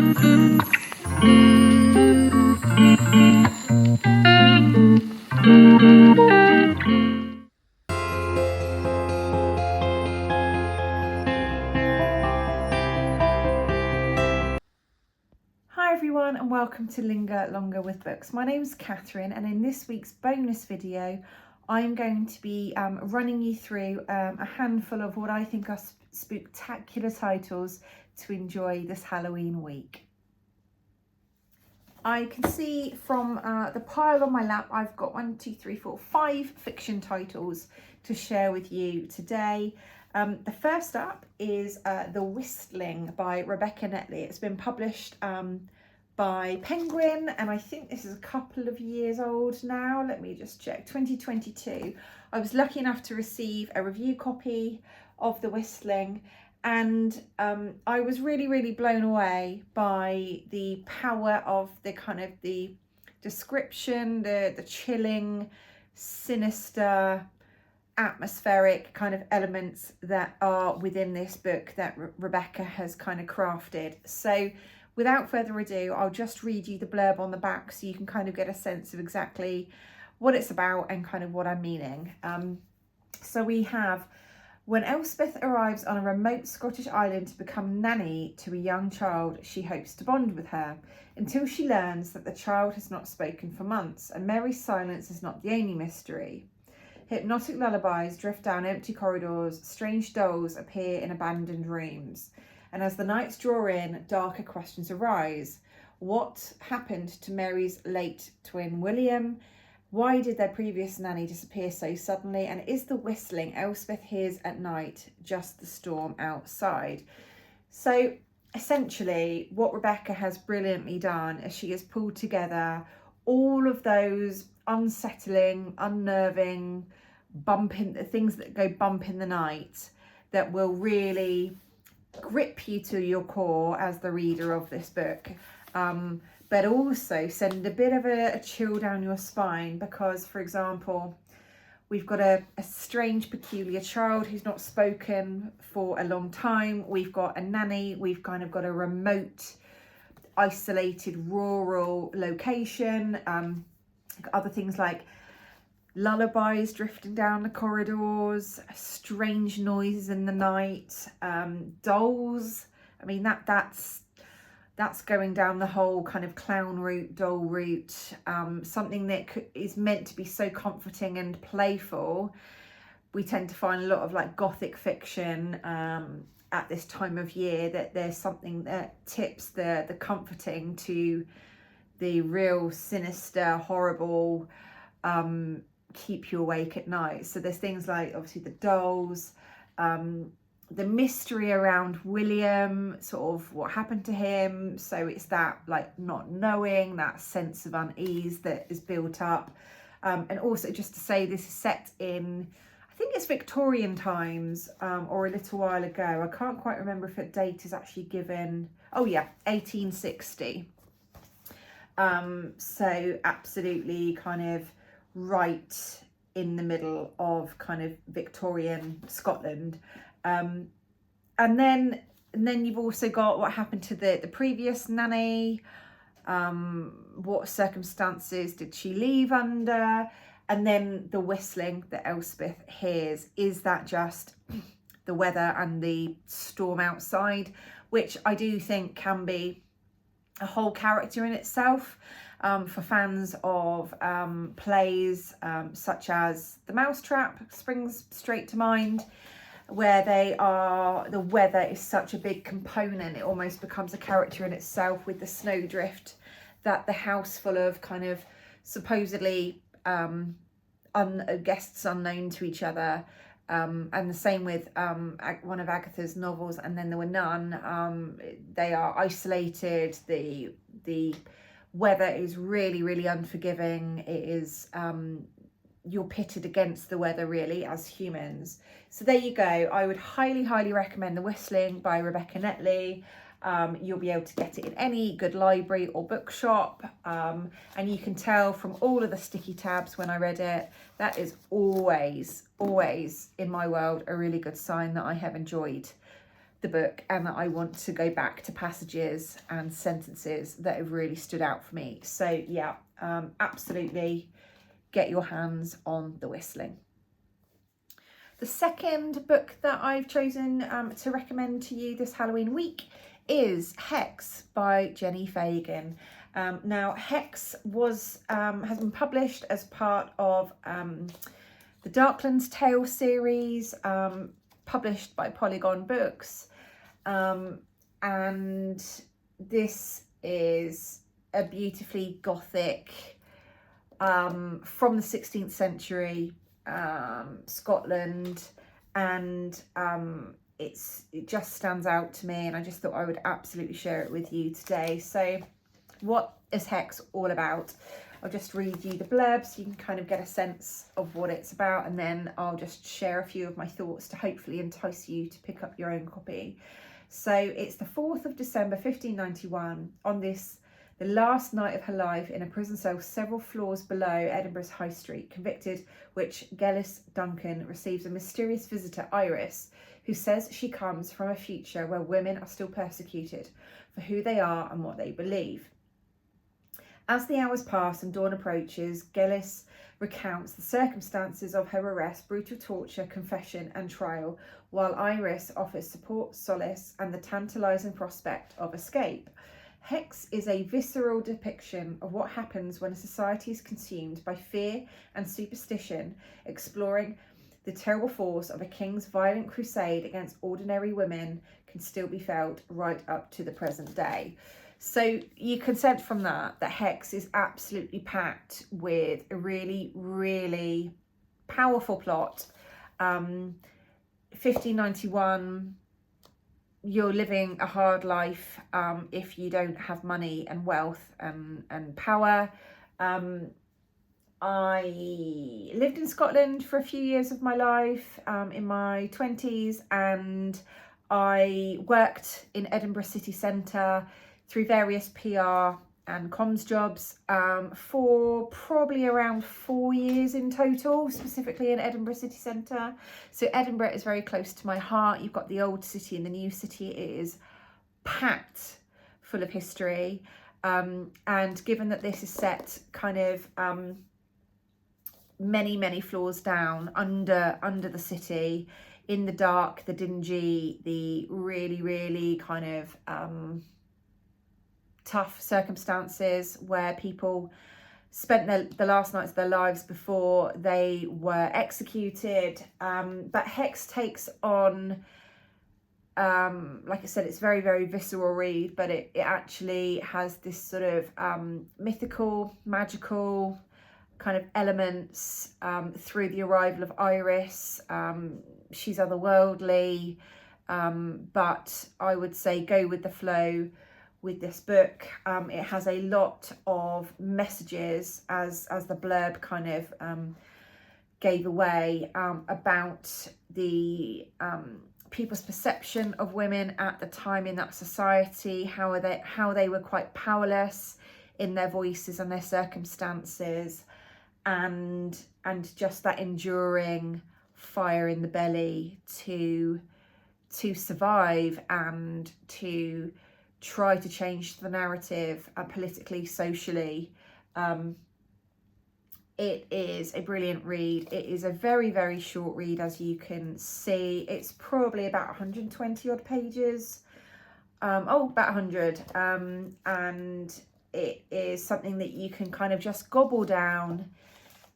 Hi everyone and welcome to Linger Longer with Books. My name is Catherine and in this week's bonus video I'm going to be running you through a handful of what I think are spooktacular titles to enjoy this Halloween week. I can see from the pile on my lap I've got 5 fiction titles to share with you today. The first up is The Whistling by Rebecca Netley. It's been published by Penguin, and I think this is a couple of years old now. Let me just check. 2022. I was lucky enough to receive a review copy of The Whistling, and I was really blown away by the power of the kind of the description, the chilling, sinister, atmospheric kind of elements that are within this book that Rebecca has kind of crafted. So without further ado, I'll just read you the blurb on the back so you can kind of get a sense of exactly what it's about and kind of what I'm meaning. So we have, when Elspeth arrives on a remote Scottish island to become nanny to a young child, she hopes to bond with her until she learns that the child has not spoken for months, and Mary's silence is not the only mystery. Hypnotic lullabies drift down empty corridors, strange dolls appear in abandoned rooms, and as the nights draw in, darker questions arise. What happened to Mary's late twin William? Why did their previous nanny disappear so suddenly? And is the whistling Elspeth hears at night just the storm outside? So essentially what Rebecca has brilliantly done is she has pulled together all of those unsettling, unnerving, things that go bump in the night that will really grip you to your core as the reader of this book, but also send a bit of a chill down your spine because, for example, we've got a strange, peculiar child who's not spoken for a long time. We've got a nanny. We've kind of got a remote, isolated, rural location. Other things like lullabies drifting down the corridors, strange noises in the night, dolls. I mean, that's going down the whole kind of clown route, doll route, something that is meant to be so comforting and playful. We tend to find a lot of like gothic fiction at this time of year that there's something that tips the comforting to the real sinister, horrible, keep you awake at night. So there's things like obviously the dolls, the mystery around William, sort of what happened to him. So it's that like not knowing, that sense of unease that is built up. And also just to say this is set in, I think it's Victorian times, or a little while ago. I can't quite remember if a date is actually given. Oh yeah, 1860. So absolutely kind of right in the middle of kind of Victorian Scotland. And then you've also got what happened to the previous nanny. What circumstances did she leave under? And then the whistling that Elspeth hears. Is that just the weather and the storm outside? Which I do think can be a whole character in itself. For fans of plays such as The Mousetrap springs straight to mind, where the weather is such a big component. It almost becomes a character in itself with the snowdrift that the house full of kind of supposedly guests unknown to each other. And the same with one of Agatha's novels, And Then There Were None. They are isolated. The weather is really unforgiving. It is you're pitted against the weather really as humans. So there you go. I would highly recommend The Whistling by Rebecca Netley. You'll be able to get it in any good library or bookshop, and you can tell from all of the sticky tabs when I read it, that is always in my world a really good sign that I have enjoyed the book, and that I want to go back to passages and sentences that have really stood out for me. So yeah, absolutely get your hands on The Whistling. The second book that I've chosen to recommend to you this Halloween week is Hex by Jenny Fagan. Now, Hex has been published as part of the Darklands Tale series, published by Polygon Books, and this is a beautifully gothic, from the 16th century Scotland, and it just stands out to me, and I just thought I would absolutely share it with you today. So what is Hex all about? I'll just read you the blurb so you can kind of get a sense of what it's about, and then I'll just share a few of my thoughts to hopefully entice you to pick up your own copy. So it's the 4th of December 1591. On this, the last night of her life in a prison cell several floors below Edinburgh's High Street, convicted witch Gellis Duncan receives a mysterious visitor, Iris, who says she comes from a future where women are still persecuted for who they are and what they believe. As the hours pass and dawn approaches, Gellis recounts the circumstances of her arrest, brutal torture, confession and trial, while Iris offers support, solace and the tantalising prospect of escape. Hex is a visceral depiction of what happens when a society is consumed by fear and superstition, exploring the terrible force of a king's violent crusade against ordinary women can still be felt right up to the present day. So you can sense from that Hex is absolutely packed with a really, really powerful plot. 1591, you're living a hard life if you don't have money and wealth and power. I lived in Scotland for a few years of my life in my 20s, and I worked in Edinburgh city centre through various PR and comms jobs for probably around 4 years in total, specifically in Edinburgh city centre. So Edinburgh is very close to my heart. You've got the old city and the new city. It is packed full of history. And given that this is set kind of many floors down under the city, in the dark, the dingy, the really kind of tough circumstances where people spent the last nights of their lives before they were executed. But Hex takes on, like I said, it's very visceral read, but it actually has this sort of mythical, magical kind of elements through the arrival of Iris. She's otherworldly, but I would say go with the flow with this book. It has a lot of messages, as the blurb kind of gave away, about the people's perception of women at the time in that society, how they were quite powerless in their voices and their circumstances, and just that enduring fire in the belly to survive and to try to change the narrative politically, socially. It is a brilliant read. It is a very short read, as you can see. It's probably about 120 odd pages. About 100. And it is something that you can kind of just gobble down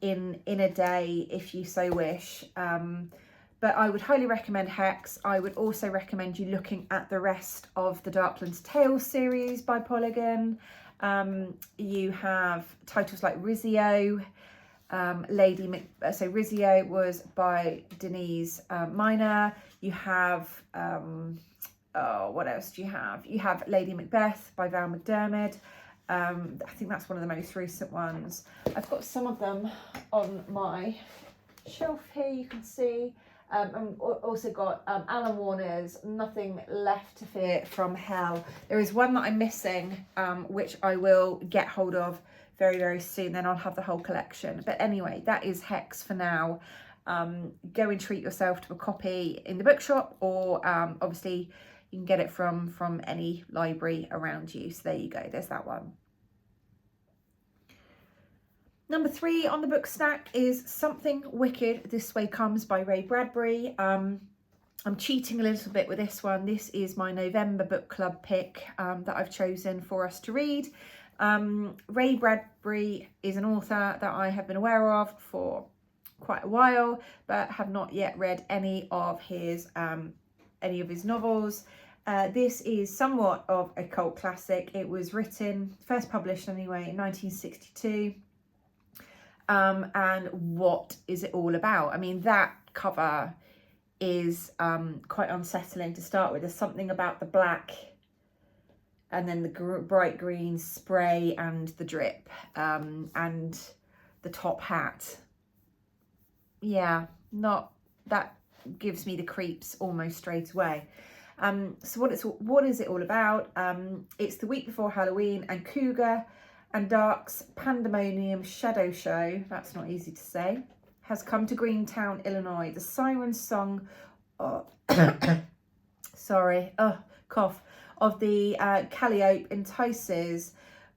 in a day if you so wish. But I would highly recommend Hex. I would also recommend you looking at the rest of the Darklands Tale series by Polygon. You have titles like Rizzio, so Rizzio was by Denise Miner. You have, what else do you have? You have Lady Macbeth by Val McDermid. I think that's one of the most recent ones. I've got some of them on my shelf here, you can see. And also got Alan Warner's Nothing Left to Fear from Hell. There is one that I'm missing, which I will get hold of very soon. Then I'll have the whole collection. But anyway, that is Hex for now. Go and treat yourself to a copy in the bookshop, or obviously You can get it from any library around you. So there you go, there's that one. Number 3 on the book stack is Something Wicked This Way Comes by Ray Bradbury. I'm cheating a little bit with this one. This is my November book club pick that I've chosen for us to read. Ray Bradbury is an author that I have been aware of for quite a while, but have not yet read any of his novels. This is somewhat of a cult classic. It was written, first published anyway, in 1962. And what is it all about? I mean, that cover is quite unsettling to start with. There's something about the black and then the bright green spray and the drip and the top hat. Yeah, that gives me the creeps almost straight away. So what is it all about? It's the week before Halloween, and Cougar and Dark's Pandemonium Shadow Show, that's not easy to say, has come to Greentown, Illinois. The siren song, cough, of the Calliope entices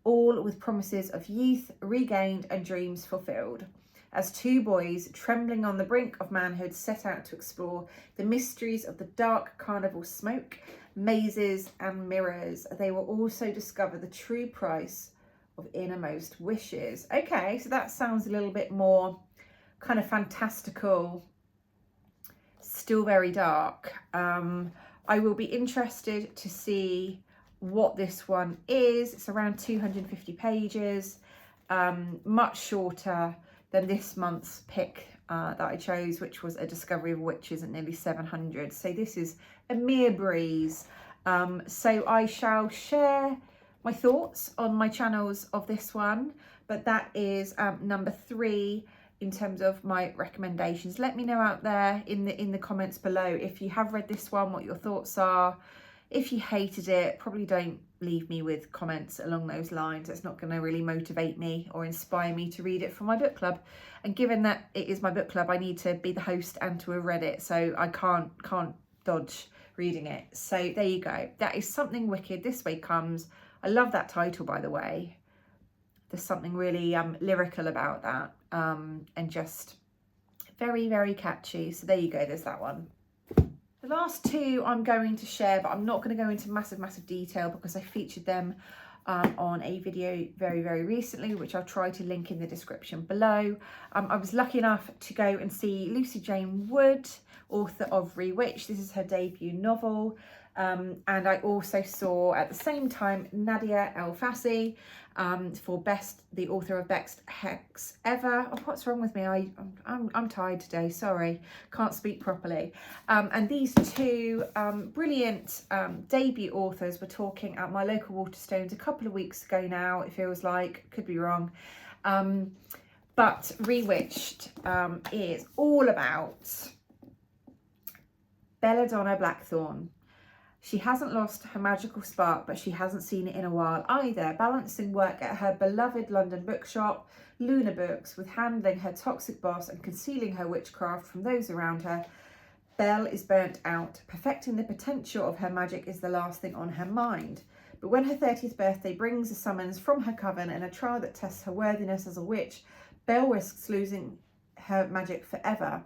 all with promises of youth regained and dreams fulfilled. As two boys, trembling on the brink of manhood, set out to explore the mysteries of the dark carnival smoke, mazes and mirrors, they will also discover the true price of innermost wishes. Okay, so that sounds a little bit more kind of fantastical, still very dark. I will be interested to see what this one is. It's around 250 pages, much shorter than this month's pick that I chose, which was A Discovery of Witches at nearly 700. So this is a mere breeze. So I shall share my thoughts on my channels of this one, but that is number 3 in terms of my recommendations. Let me know out there in the comments below if you have read this one, what your thoughts are. If you hated it, probably don't leave me with comments along those lines. It's not going to really motivate me or inspire me to read it for my book club. And given that it is my book club, I need to be the host and to have read it, so I can't dodge reading it. So there you go. That is Something Wicked This Way Comes. I love that title, by the way. There's something really lyrical about that, and just very, very catchy. So there you go, there's that one. The last 2 I'm going to share, but I'm not going to go into massive detail because I featured them on a video very, very recently, which I'll try to link in the description below. I was lucky enough to go and see Lucy Jane Wood, author of Rewitched. This is her debut novel. And I also saw at the same time Nadia El-Fassi for the author of Best Hex Ever. Oh, what's wrong with me? I'm tired today, sorry, can't speak properly. And these 2 brilliant debut authors were talking at my local Waterstones a couple of weeks ago now, it feels like, could be wrong. But Rewitched is all about Belladonna Blackthorne. She hasn't lost her magical spark, but she hasn't seen it in a while either. Balancing work at her beloved London bookshop, Luna Books, with handling her toxic boss and concealing her witchcraft from those around her, Belle is burnt out. Perfecting the potential of her magic is the last thing on her mind. But when her 30th birthday brings a summons from her coven and a trial that tests her worthiness as a witch, Belle risks losing her magic forever.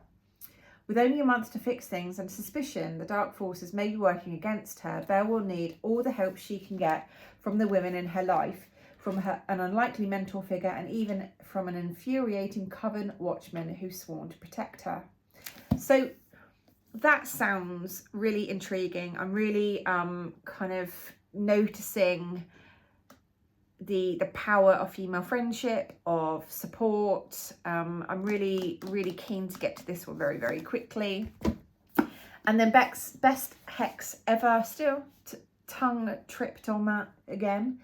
With only a month to fix things and suspicion the dark forces may be working against her, Belle will need all the help she can get from the women in her life, from an unlikely mentor figure, and even from an infuriating coven watchman who's sworn to protect her. So that sounds really intriguing. I'm really kind of noticing the power of female friendship, of support. I'm really keen to get to this one very, very quickly. And then Best Hex Ever, still tongue tripped on that again.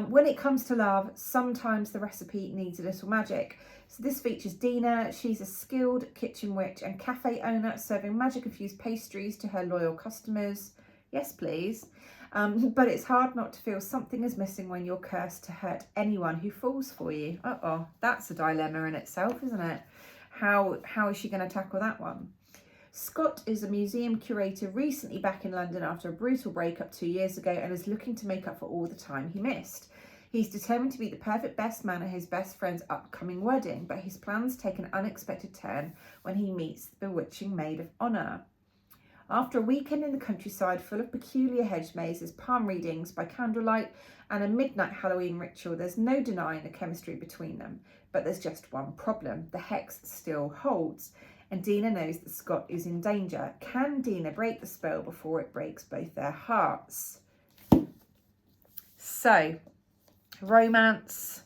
When it comes to love, sometimes the recipe needs a little magic. So this features Dina. She's a skilled kitchen witch and cafe owner serving magic-infused pastries to her loyal customers. Yes, please. But it's hard not to feel something is missing when you're cursed to hurt anyone who falls for you. That's a dilemma in itself, isn't it? How is she going to tackle that one? Scott is a museum curator recently back in London after a brutal breakup 2 years ago and is looking to make up for all the time he missed. He's determined to be the perfect best man at his best friend's upcoming wedding, but his plans take an unexpected turn when he meets the bewitching maid of honour. After a weekend in the countryside full of peculiar hedge mazes, palm readings by candlelight and a midnight Halloween ritual, there's no denying the chemistry between them. But there's just one problem. The hex still holds, and Dina knows that Scott is in danger. Can Dina break the spell before it breaks both their hearts? So, romance,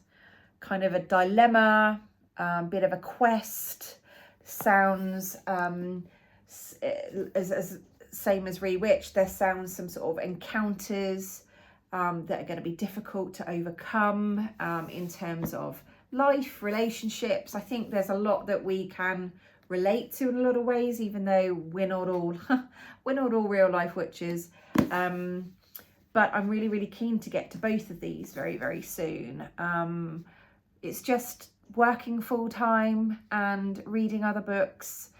kind of a dilemma, bit of a quest, sounds as same as Rewitched. There sounds some sort of encounters that are going to be difficult to overcome in terms of life, relationships. I think there's a lot that we can relate to in a lot of ways, even though we're not all real life witches. But I'm really, really keen to get to both of these very, very soon. It's just working full time and reading other books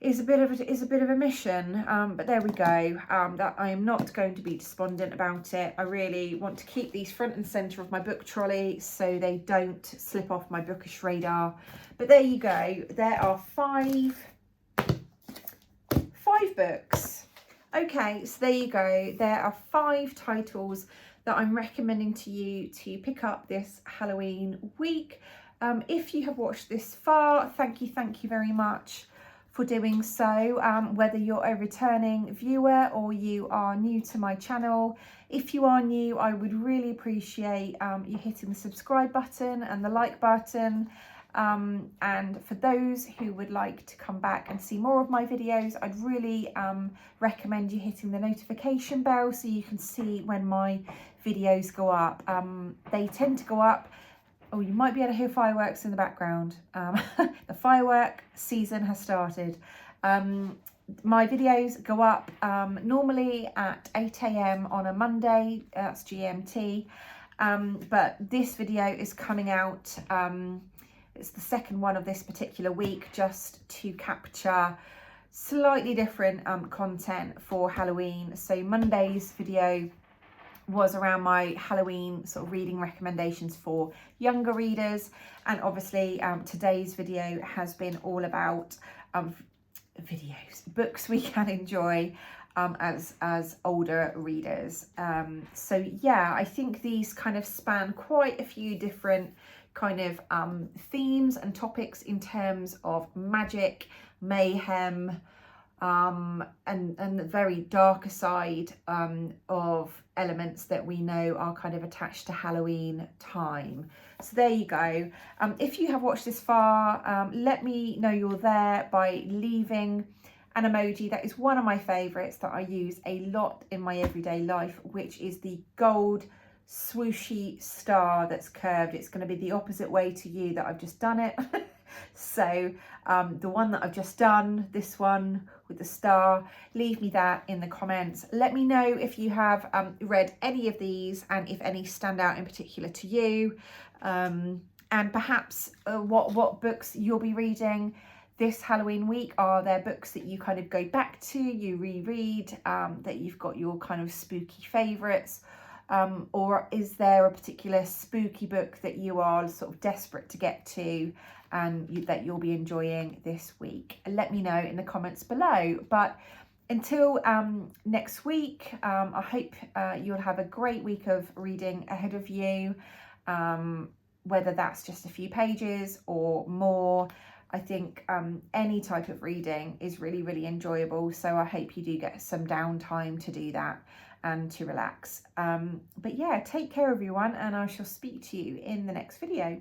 is a bit of a mission, but there we go. That I am not going to be despondent about it. I really want to keep these front and centre of my book trolley so they don't slip off my bookish radar. But there you go. There are five books. Okay, so there you go. There are 5 titles that I'm recommending to you to pick up this Halloween week. If you have watched this far, thank you very much for doing so, whether you're a returning viewer or you are new to my channel. If you are new, I would really appreciate you hitting the subscribe button and the like button. And for those who would like to come back and see more of my videos, I'd really recommend you hitting the notification bell so you can see when my videos go up. They tend to go up. Oh, you might be able to hear fireworks in the background. The firework season has started. My videos go up normally at 8 AM on a Monday, that's GMT. But this video is coming out, it's the second one of this particular week, just to capture slightly different content for Halloween. So Monday's video was around my Halloween sort of reading recommendations for younger readers, and obviously today's video has been all about books we can enjoy as older readers. So yeah, I think these kind of span quite a few different kind of themes and topics in terms of magic, mayhem, and the very darker side of elements that we know are kind of attached to Halloween time. So there you go. If you have watched this far, let me know you're there by leaving an emoji. That is one of my favourites that I use a lot in my everyday life, which is the gold swooshy star that's curved. It's going to be the opposite way to you that I've just done it. So the one that I've just done, this one with the star, leave me that in the comments. Let me know if you have read any of these and if any stand out in particular to you, and perhaps what books you'll be reading this Halloween week. Are there books that you kind of go back to, you reread, that you've got your kind of spooky favourites? Or is there a particular spooky book that you are sort of desperate to get to and that you'll be enjoying this week? Let me know in the comments below. But until next week, I hope you'll have a great week of reading ahead of you, whether that's just a few pages or more. I think any type of reading is really, really enjoyable. So I hope you do get some downtime to do that and to relax. But yeah, take care everyone, and I shall speak to you in the next video.